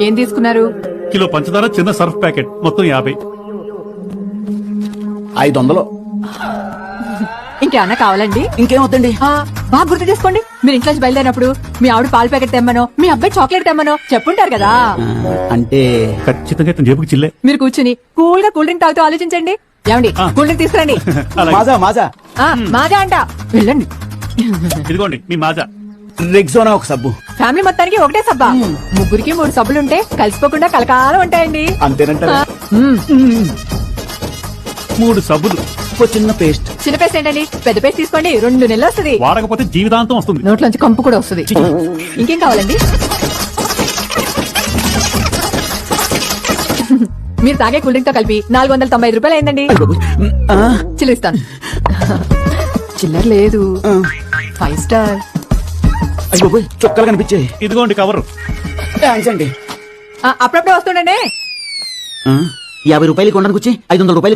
ఏం తీసుకున్నారు? కిలో పంచదార, చిన్న సర్ఫ్ ప్యాకెట్, మొత్తం 50. 500. ఇంకేమన్నా కావాలండి? ఇంకేమవుతండి? బాగా గుర్తు చేసుకోండి. మీరు ఇంట్లోంచి బయలుదేరినప్పుడు మీ ఆవిడ పాల ప్యాకెట్ తెమ్మనో, మీ అబ్బాయి చాక్లెట్ తెమ్మనో చెప్పుంటారు కదా. అంటే ఖచ్చితంగా ఇతని జేబుకి చిల్లే. మీరు కూర్చుని కూల్ గా కూల్ డ్రింక్ తాగుతూ ఆలోచించండి. ఏమండి, కూల్ డ్రింక్ తీసుకురండి. మాజా మాజా మాజా అంట. వెళ్ళండి. ఇదిగోండి మీ మాజా. రెగ్జోనా ఒక సబ్బు. ఫ్యామిలీ మొత్తానికి ఒకటే సబ్బా? ముగ్గురికి 3 సబ్బులుంటే కలిసిపోకుండా కలకాలం ఉంటాయండి. అంతేనంటారా? 3 సబ్బులు, ఒక చిన్న పేస్ట్. చిన్న పేస్ట్ ఏంటండి? పెద్ద పేస్ట్ తీసుకోండి, 2 నెలలు వస్తుంది. వాడకపోతే జీవితాంతం వస్తుంది. నోట్లోంచి కంపు కూడా వస్తుంది. ఇంకేం కావాలండి? మీరు తాగే కూల్ డ్రింక్ తో కలిపి 495 రూపాయలు అయిందండి. చిల్లర ఇస్తాను. చిల్లర లేదు. 5 స్టార్. చుక్కలు కనిపించాయి. ఇదిగోండి కవరు. థ్యాంక్స్ అండి. అప్పుడప్పుడే వస్తుండండి. 50 రూపాయలు కొనడానికి వచ్చి 500 రూపాయలు